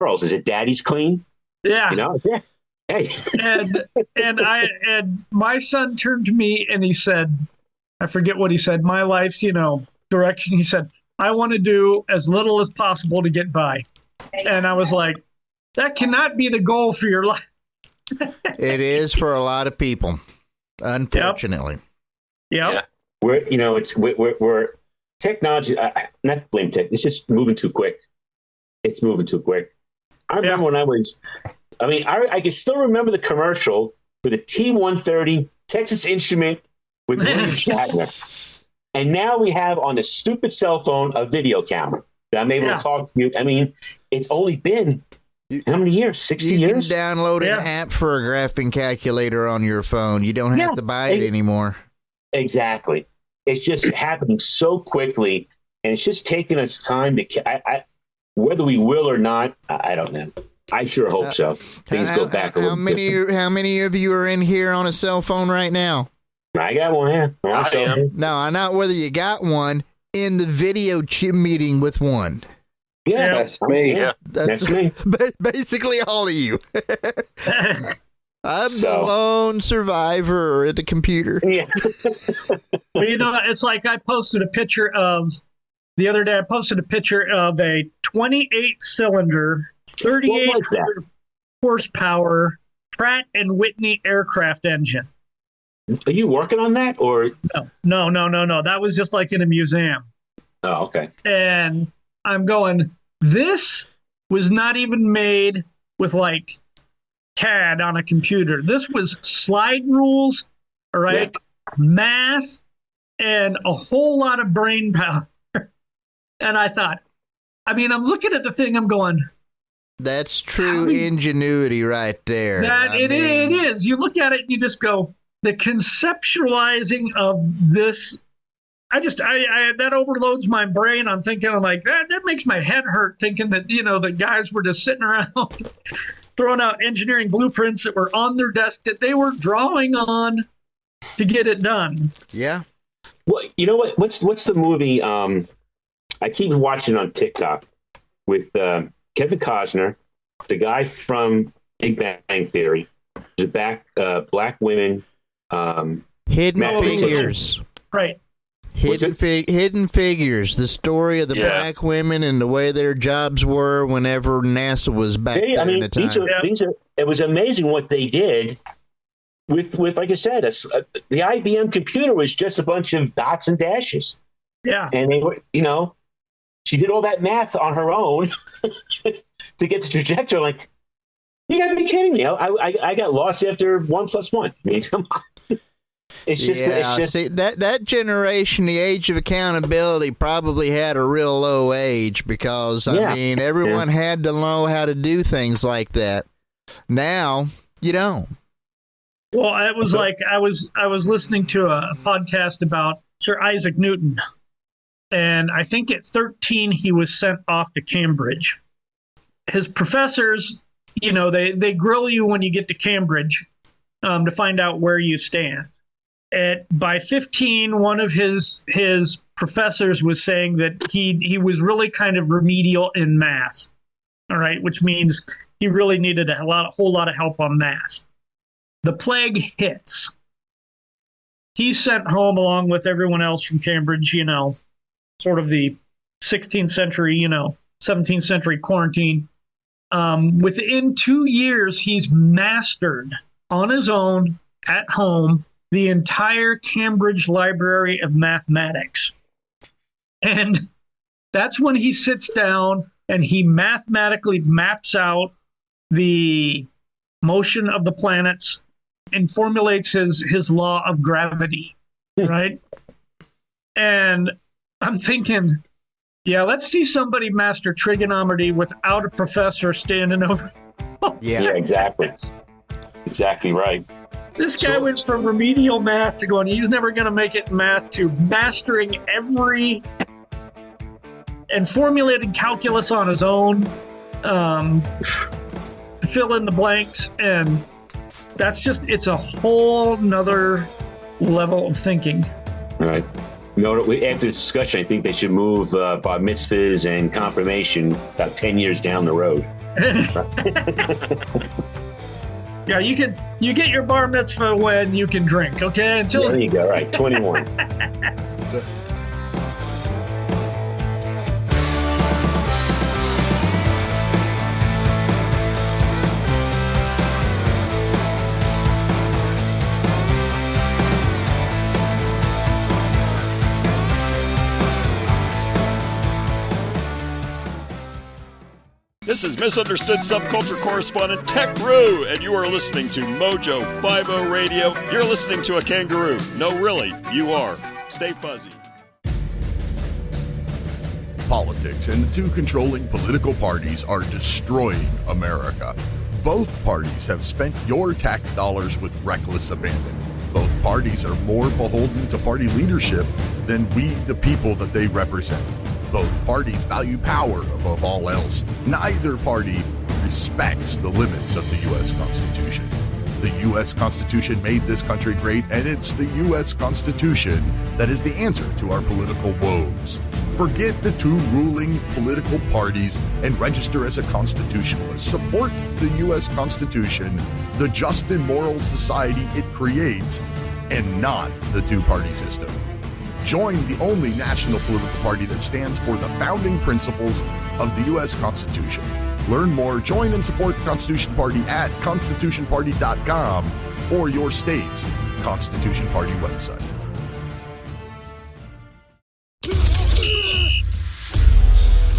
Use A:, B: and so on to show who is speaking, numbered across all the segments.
A: girls. Is it Daddy's Clean?
B: Yeah.
A: Yeah. Hey.
B: and my son turned to me and he said, I forget what he said, my life's, direction. He said, I want to do as little as possible to get by. And I was like, that cannot be the goal for your life.
C: It is for a lot of people, unfortunately.
B: Yep.
A: Yeah. We're technology, not to blame tech, it's just moving too quick. It's moving too quick. I remember when I can still remember the commercial for the T-130 Texas Instrument with William Shatner. And now we have on the stupid cell phone a video camera that I'm able to talk to you. I mean, it's only been how many years? 60 years?
C: You can download an app for a graphing calculator on your phone. You don't have to buy it anymore.
A: Exactly. It's just happening so quickly, and it's just taking us time to whether we will or not, I don't know. I sure hope so. Things go back a little bit.
C: How many of you are in here on a cell phone right now?
A: I got one, yeah.
C: No, not whether you got one, in the video meeting with one.
A: Yeah,
D: that's me.
A: Yeah. That's me.
C: Basically all of you. I'm the lone survivor at the computer.
A: Yeah.
B: Well, it's like I posted a picture of, the other day, I posted a picture of a 28-cylinder, 3,800 horsepower Pratt & Whitney aircraft engine.
A: Are you working on that, or?
B: No. That was just like in a museum.
A: Oh, okay.
B: And I'm going, this was not even made with like CAD on a computer. This was slide rules, all right, math, and a whole lot of brain power. And I thought, I'm looking at the thing, I'm going,
C: that's true ingenuity right there.
B: It is. You look at it, you just go, the conceptualizing of this, that overloads my brain. I'm thinking like that makes my head hurt thinking that, the guys were just sitting around throwing out engineering blueprints that were on their desk that they were drawing on to get it done.
C: Yeah.
A: Well, you know what? What's the movie? I keep watching on TikTok with Kevin Costner, the guy from Big Bang Theory, the black women.
C: Hidden Figures.
B: Right.
C: Hidden Figures, the story of the black women and the way their jobs were whenever NASA was back there in the time.
A: It was amazing what they did with like I said, the IBM computer was just a bunch of dots and dashes.
B: Yeah.
A: And they were, she did all that math on her own to get the trajectory. Like, you got to be kidding me. I got lost after 1 + 1. I mean, come on. It's just
C: see, that generation, the age of accountability, probably had a real low age because everyone had to know how to do things like that. Now you don't.
B: Well, it was like I was listening to a podcast about Sir Isaac Newton, and I think at 13 he was sent off to Cambridge. His professors, they grill you when you get to Cambridge to find out where you stand. By 15, one of his professors was saying that he was really kind of remedial in math, all right, which means he really needed a whole lot of help on math. The plague hits. He's sent home along with everyone else from Cambridge, sort of the 16th century, 17th century quarantine. Within 2 years, he's mastered on his own at home the entire Cambridge Library of Mathematics. And that's when he sits down and he mathematically maps out the motion of the planets and formulates his law of gravity, right? And I'm thinking, let's see somebody master trigonometry without a professor standing over.
A: Yeah, exactly. Exactly right.
B: This guy went from remedial math to going, he's never going to make it in math, to mastering every and formulating calculus on his own, to fill in the blanks. And that's it's a whole nother level of thinking.
A: All right. After this discussion, I think they should move bar mitzvahs and confirmation about 10 years down the road.
B: Yeah, you get your bar mitzvah when you can drink, okay? Until
A: there you go, right, 21.
D: This is Misunderstood Subculture Correspondent Tech Roo, and you are listening to Mojo 50 Radio. You're listening to a kangaroo. No, really, you are. Stay fuzzy.
E: Politics and the two controlling political parties are destroying America. Both parties have spent your tax dollars with reckless abandon. Both parties are more beholden to party leadership than we, the people that they represent. Both parties value power above all else. Neither party respects the limits of the U.S. Constitution. The U.S. Constitution made this country great, and it's the U.S. Constitution that is the answer to our political woes. Forget the two ruling political parties and register as a constitutionalist. Support the U.S. Constitution, the just and moral society it creates, and not the two-party system. Join the only national political party that stands for the founding principles of the U.S. Constitution. Learn more, join and support the Constitution Party at constitutionparty.com or your state's Constitution Party website.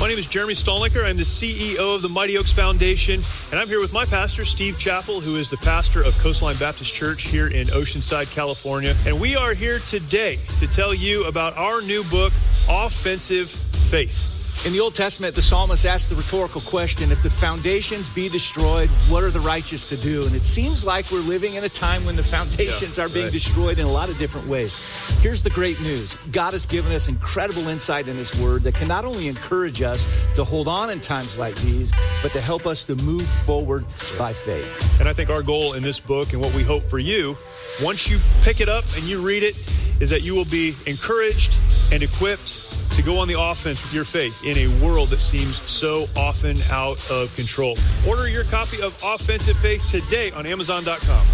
F: My name is Jeremy Stolniker. I'm the CEO of the Mighty Oaks Foundation, and I'm here with my pastor, Steve Chappell, who is the pastor of Coastline Baptist Church here in Oceanside, California. And we are here today to tell you about our new book, Offensive Faith.
G: In the Old Testament, the psalmist asked the rhetorical question, if the foundations be destroyed, what are the righteous to do? And it seems like we're living in a time when the foundations are being destroyed in a lot of different ways. Here's the great news. God has given us incredible insight in His Word that can not only encourage us to hold on in times like these, but to help us to move forward by faith.
F: And I think our goal in this book and what we hope for you, once you pick it up and you read it, is that you will be encouraged and equipped to go on the offense with your faith in a world that seems so often out of control. Order your copy of Offensive Faith today on Amazon.com.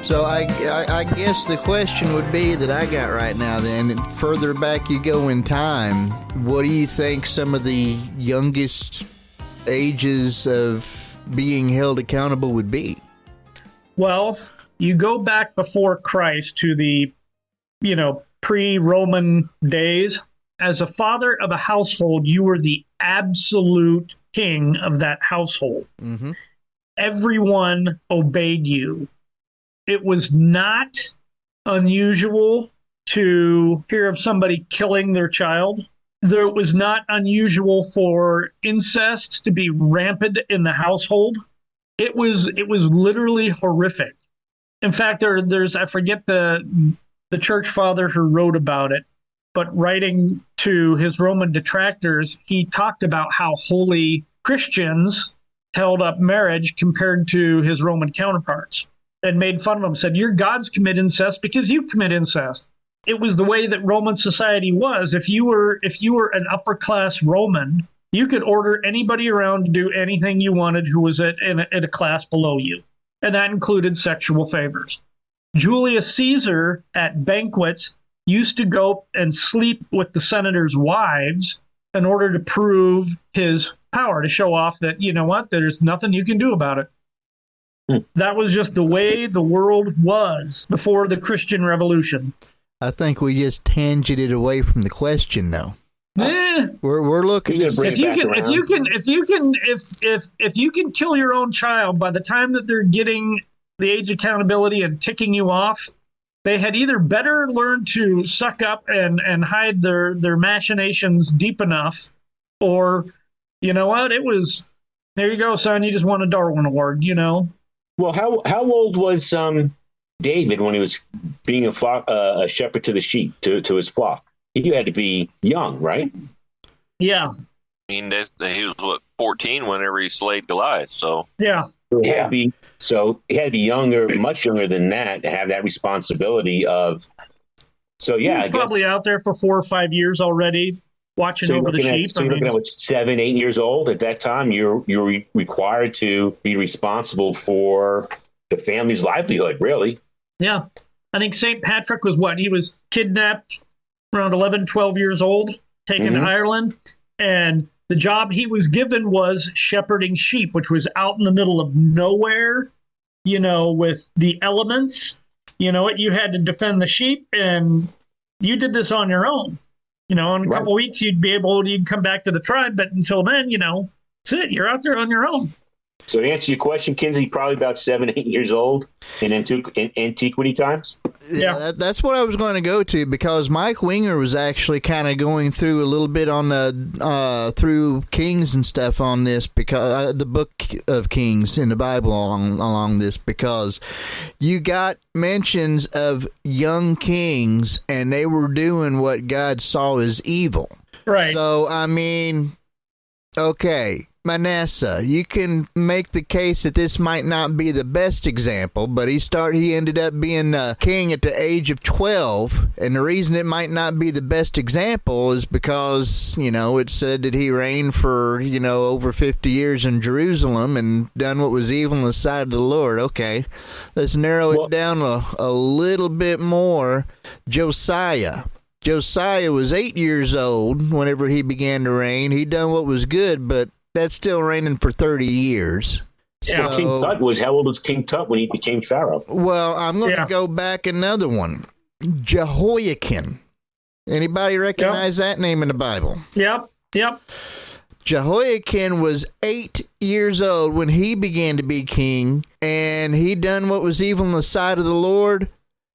C: So I guess the question would be that I got right now then, further back you go in time, what do you think some of the youngest ages of being held accountable would be?
B: Well, you go back before Christ to the, pre-Roman days. As a father of a household, you were the absolute king of that household. Mm-hmm. Everyone obeyed you. It was not unusual to hear of somebody killing their child. It was not unusual for incest to be rampant in the household. It was literally horrific. In fact, there's I forget the church father who wrote about it, but writing to his Roman detractors, he talked about how holy Christians held up marriage compared to his Roman counterparts, and made fun of them, said, your gods commit incest because you commit incest. It was the way that Roman society was. If you were an upper class Roman, you could order anybody around to do anything you wanted who was at a class below you. And that included sexual favors. Julius Caesar at banquets used to go and sleep with the senators' wives in order to prove his power, to show off that, you know what, there's nothing you can do about it. That was just the way the world was before the Christian Revolution.
C: I think we just tangented away from the question, though. We're looking at if you can kill your own child by the time that they're getting the age accountability and ticking you off,
B: they had either better learned to suck up and hide their machinations deep enough, or, you know what, it was, there you go, son, you just won a Darwin Award, you know?
A: Well, how old was David when he was being a shepherd to the sheep, to his flock? He had to be young, right?
B: Yeah.
H: I mean, he was, 14 whenever he slayed Goliath, so.
B: Yeah.
A: He had to be younger, much younger than that, to have that responsibility of. So yeah,
B: he was probably out there for 4 or 5 years already, watching over the sheep.
A: So you're looking at 7, 8 years old at that time. You're required to be responsible for the family's livelihood, really.
B: Yeah, I think St. Patrick was what? He was kidnapped around 11, 12 years old, taken to Ireland, and the job he was given was shepherding sheep, which was out in the middle of nowhere, you know, with the elements. You know, you had to defend the sheep, and you did this on your own. You know, in a couple of weeks, you'd come back to the tribe, but until then, you know, that's it. You're out there on your own.
A: So to answer your question, Kinsey, probably about 7, 8 years old in antiquity times.
C: Yeah, that's what I was going to go to, because Mike Winger was actually kind of going through a little bit on the through Kings and stuff on this, because the book of Kings in the Bible along this, because you got mentions of young kings and they were doing what God saw as evil.
B: Right.
C: So I mean, okay, Manasseh, you can make the case that this might not be the best example, but he ended up being king at the age of 12, and the reason it might not be the best example is because, you know, it said that he reigned for, you know, over 50 years in Jerusalem and done what was evil in the sight of the Lord. Okay, let's narrow it down a little bit more. Josiah was 8 years old whenever he began to reign. He done what was good, but that's still reigning for 30 years.
A: Yeah. So, King Tut how old was King Tut when he became Pharaoh?
C: Well, I'm going to go back another one. Jehoiakim. Anybody recognize that name in the Bible?
B: Yep.
C: Jehoiakim was 8 years old when he began to be king, and he done what was evil in the sight of the Lord.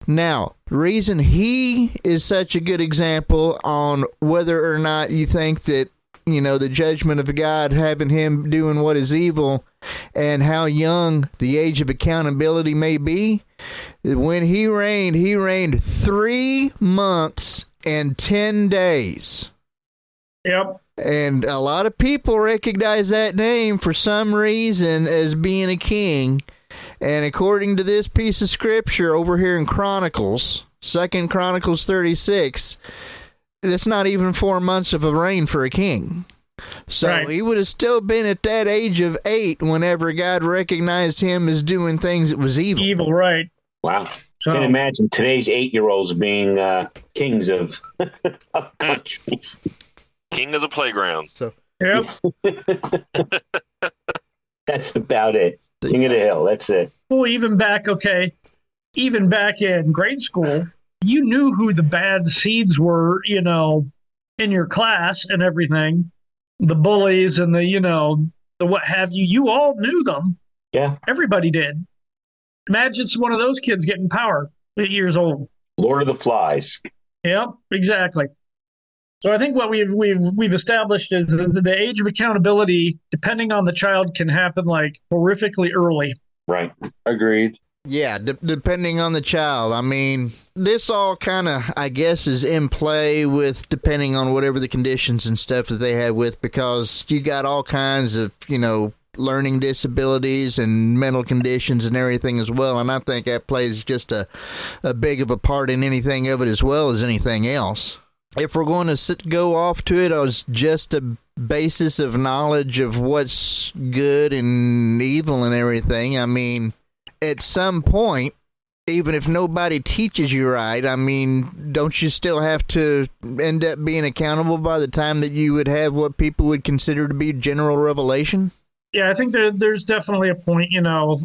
C: Now, the reason he is such a good example on whether or not you think that, you know, the judgment of God having him doing what is evil and how young the age of accountability may be, when he reigned 3 months and 10 days.
B: Yep.
C: And a lot of people recognize that name for some reason as being a king. And according to this piece of scripture over here in Chronicles, 2 Chronicles 36, that's not even 4 months of a reign for a king. So he would have still been at that age of 8 whenever God recognized him as doing things that was evil.
B: Evil, right.
A: Wow. So, can't imagine today's 8-year-olds being kings of countries.
H: King of the playground.
C: So,
B: yep.
A: That's about it. King of the hill. That's it.
B: Well, even back in grade school, you knew who the bad seeds were, you know, in your class and everything. The bullies and the what have you. You all knew them.
A: Yeah.
B: Everybody did. Imagine it's one of those kids getting power 8 years old.
A: Lord of the Flies.
B: Yep, exactly. So I think what we've established is the age of accountability, depending on the child, can happen like horrifically early.
A: Right.
I: Agreed.
C: Yeah, depending on the child. I mean, this all kind of, I guess, is in play with depending on whatever the conditions and stuff that they have with, because you got all kinds of, you know, learning disabilities and mental conditions and everything as well. And I think that plays just a big of a part in anything of it as well as anything else. If we're going to go off to it as just a basis of knowledge of what's good and evil and everything, I mean, at some point, even if nobody teaches you right, I mean, don't you still have to end up being accountable by the time that you would have what people would consider to be general revelation?
B: Yeah, I think there's definitely a point, you know.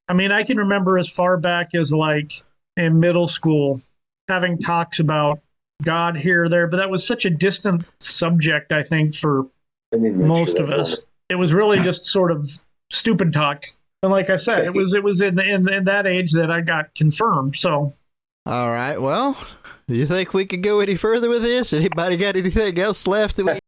B: I mean, I can remember as far back as like in middle school having talks about God here or there, but that was such a distant subject, I think, for most of us. It was really just sort of stupid talk. And like I said, it was in that age that I got confirmed. So
C: All right. Well, do you think we could go any further with this? Anybody got anything else left that we